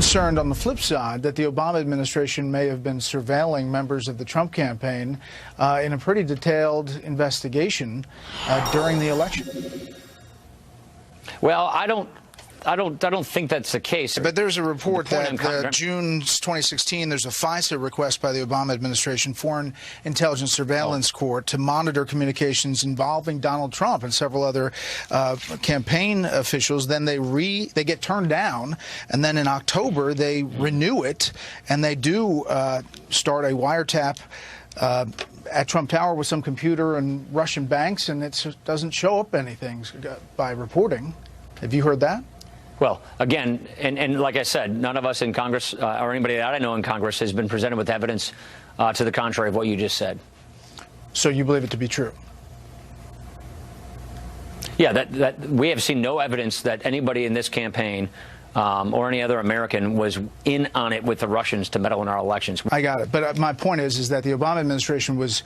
concerned on the flip side that the Obama administration may have been surveilling members of the Trump campaign in a pretty detailed investigation during the election. Well, I don't think that's the case. But there's a report that June 2016, there's a FISA request by the Obama administration, Foreign Intelligence Surveillance Court, to monitor communications involving Donald Trump and several other campaign officials. Then they get turned down, and then in October they renew it, and they do start a wiretap at Trump Tower with some computer and Russian banks, and it doesn't show up anything by reporting. Have you heard that? Well, again, and like I said, none of us in Congress or anybody that I know in Congress has been presented with evidence to the contrary of what you just said. So you believe it to be true? Yeah, that we have seen no evidence that anybody in this campaign or any other American was in on it with the Russians to meddle in our elections. I got it. But my point is that the Obama administration was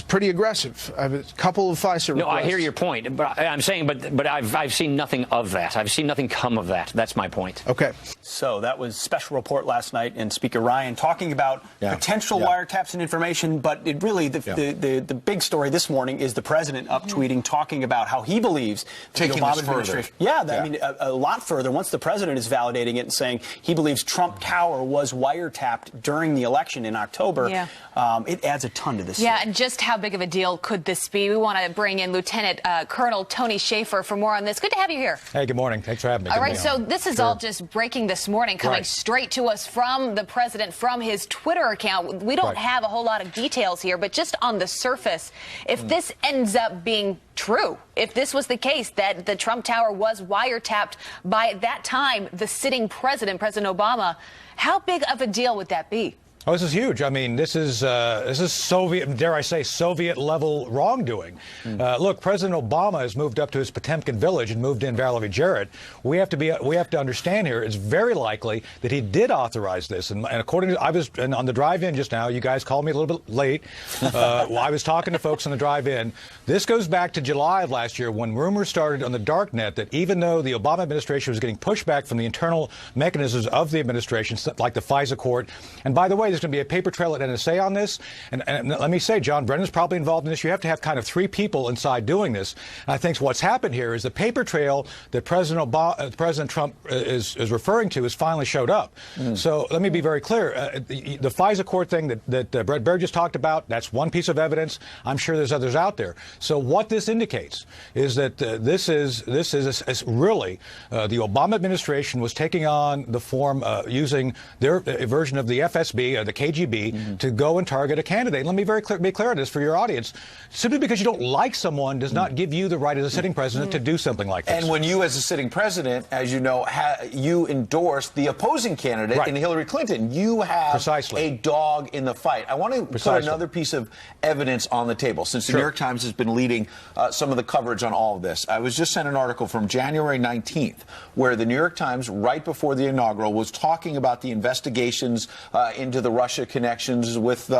pretty aggressive. I have a couple of FISA requests. No, I hear your point. But I'm saying, but I've seen nothing of that. I've seen nothing come of that. That's my point. Okay. So that was special report last night, and Speaker Ryan talking about potential wiretaps and information. But it really, the big story this morning is the president up tweeting, talking about how he believes taking the Obama this administration. further. I mean, a lot further. Once the president is validating it and saying he believes Trump Tower was wiretapped during the election in October, it adds a ton to this. Yeah, and just how big of a deal could this be? We want to bring in Lieutenant Colonel Tony Schaefer for more on this. Good to have you here. Hey, good morning. Thanks for having me. All right, so this is all just breaking this morning, coming straight to us from the president, from his Twitter account. We don't have a whole lot of details here, but just on the surface, if this ends up being true, if this was the case, that the Trump Tower was wiretapped by, at that time, the sitting president, President Obama, how big of a deal would that be? Oh, this is huge. I mean, this is Soviet, dare I say, Soviet-level wrongdoing. Look, President Obama has moved up to his Potemkin village and moved in Valerie Jarrett. We have to understand here, it's very likely that he did authorize this. And according to, I was on the drive-in just now. You guys called me a little bit late. Well, I was talking to folks on the drive-in. This goes back to July of last year when rumors started on the dark net that even though the Obama administration was getting pushback from the internal mechanisms of the administration, like the FISA court, and by the way, there's going to be a paper trail at NSA on this. And let me say, John Brennan's probably involved in this. You have to have kind of three people inside doing this. And I think what's happened here is the paper trail that President Trump is referring to has finally showed up. So let me be very clear. The FISA court thing that Brett Baird just talked about, that's one piece of evidence. I'm sure there's others out there. So what this indicates is that this is really the Obama administration was taking on the form using their version of the FSB, the KGB, to go and target a candidate. Let me be clear on this for your audience. Simply because you don't like someone does not give you the right as a sitting president to do something like this. And when you, as a sitting president, as you know, you endorsed the opposing candidate in Hillary Clinton, you have a dog in the fight. I want to put another piece of evidence on the table, since the New York Times has been leading some of the coverage on all of this. I was just sent an article from January 19th, where the New York Times, right before the inaugural, was talking about the investigations into the Russia connections with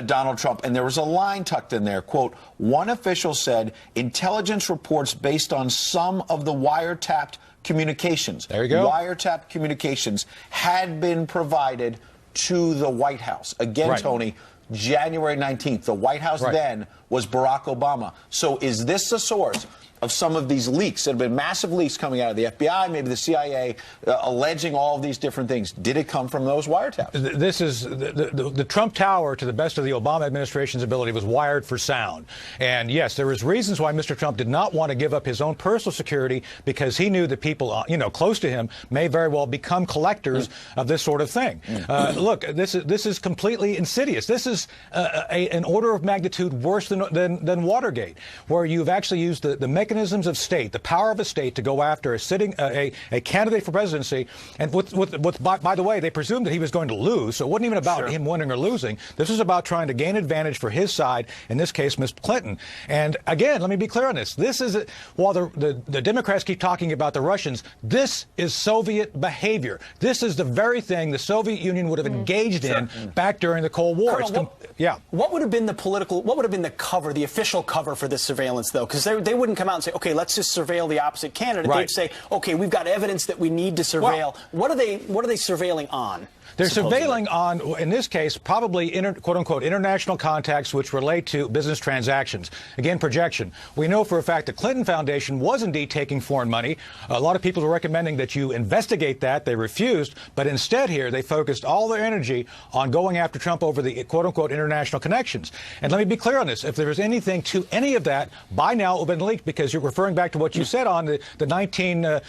Donald Trump. And there was a line tucked in there, quote, one official said, intelligence reports based on some of the wiretapped communications. There you go. Wiretapped communications had been provided to the White House. Again, Tony, January 19th, the White House then was Barack Obama. So is this the source of some of these leaks? There have been massive leaks coming out of the FBI, maybe the CIA, alleging all of these different things. Did it come from those wiretaps? This is the Trump Tower, to the best of the Obama administration's ability, was wired for sound. And yes, there was reasons why Mr. Trump did not want to give up his own personal security, because he knew that people, close to him may very well become collectors of this sort of thing. Look, this is completely insidious. This is an order of magnitude worse than Watergate, where you've actually used the mechanisms of state, the power of a state, to go after a candidate for presidency. And by the way, they presumed that he was going to lose, so it wasn't even about him winning or losing. This was about trying to gain advantage for his side, in this case, Ms. Clinton. And again, let me be clear on this. This is, while the Democrats keep talking about the Russians, this is Soviet behavior. This is the very thing the Soviet Union would have engaged in back during the Cold War. What would have been the cover, the official cover for this surveillance, though? Because they wouldn't come out and say, okay, let's just surveil the opposite candidate. Right. They'd say, okay, we've got evidence that we need to surveil. Well, what are they surveilling on? They're surveilling on, in this case, probably quote-unquote international contacts which relate to business transactions. Again, projection. We know for a fact the Clinton Foundation was indeed taking foreign money. A lot of people are recommending that you investigate that. They refused. But instead here, they focused all their energy on going after Trump over the quote-unquote international connections. And let me be clear on this. If there was anything to any of that, by now it would have been leaked, because you're referring back to what you said on the 19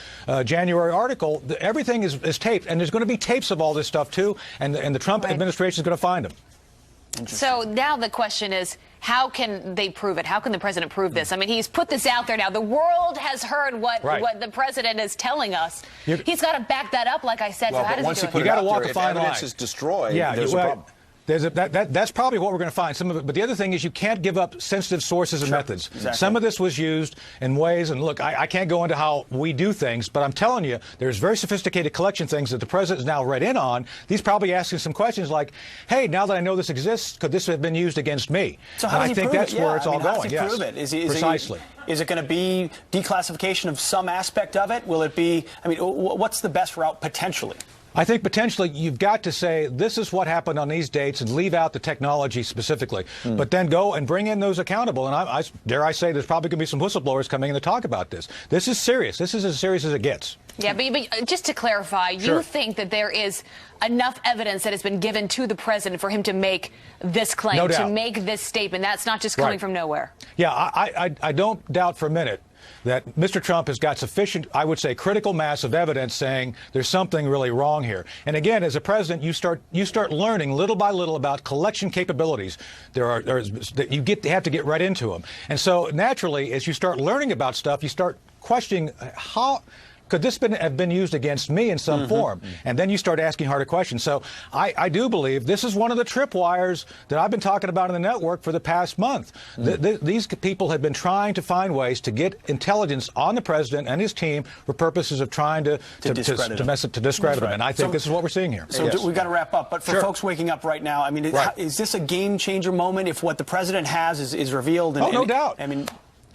January article. Everything is taped, and there's going to be tapes of all this stuff, too. And the Trump administration is going to find them. So now the question is, how can they prove it? How can the president prove this? I mean, he's put this out there now. The world has heard what the president is telling us. He's got to back that up, like I said. Well, so how but does once he you do put it? it out walk there, a if fine line. evidence is destroyed, Yeah, there's a problem. That's probably what we're going to find. Some of it, but the other thing is you can't give up sensitive sources and methods. Exactly. Some of this was used in ways, and look, I can't go into how we do things, but I'm telling you, there's very sophisticated collection things that the president is now read in on. He's probably asking some questions like, "Hey, now that I know this exists, could this have been used against me?" So how does I think that's where it's all how going. does he prove it? Precisely. Is it going to be declassification of some aspect of it? Will it be? I mean, what's the best route potentially? I think potentially you've got to say this is what happened on these dates and leave out the technology specifically, but then go and bring in those accountable. And I dare I say there's probably going to be some whistleblowers coming in to talk about this. This is serious. This is as serious as it gets. Yeah, but just to clarify, you think that there is enough evidence that has been given to the president for him to make this claim, no to doubt. make this statement? That's not just coming from nowhere. Yeah, I don't doubt for a minute that Mr. Trump has got sufficient, I would say, critical mass of evidence saying there's something really wrong here. And again, as a president, you start learning little by little about collection capabilities. You have to get right into them. And so naturally, as you start learning about stuff, you start questioning how could this have been used against me in some form? And then you start asking harder questions. So I do believe this is one of the tripwires that I've been talking about in the network for the past month. These people have been trying to find ways to get intelligence on the president and his team for purposes of trying to discredit him. And I think this is what we're seeing here. So we've got to wrap up. But for folks waking up right now, I mean, is this a game-changer moment if what the president has is revealed? And, no doubt. I mean,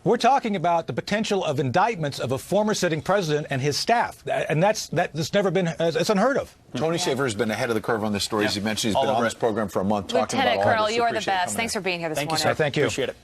we're talking about the potential of indictments of a former sitting president and his staff, and that's never been, it's unheard of. Tony Shaver has been ahead of the curve on this story. As you mentioned, he's been on this program for a month talking about all Lieutenant Colonel, this. you're the best. Thanks for being here this morning. Thank you. Appreciate it.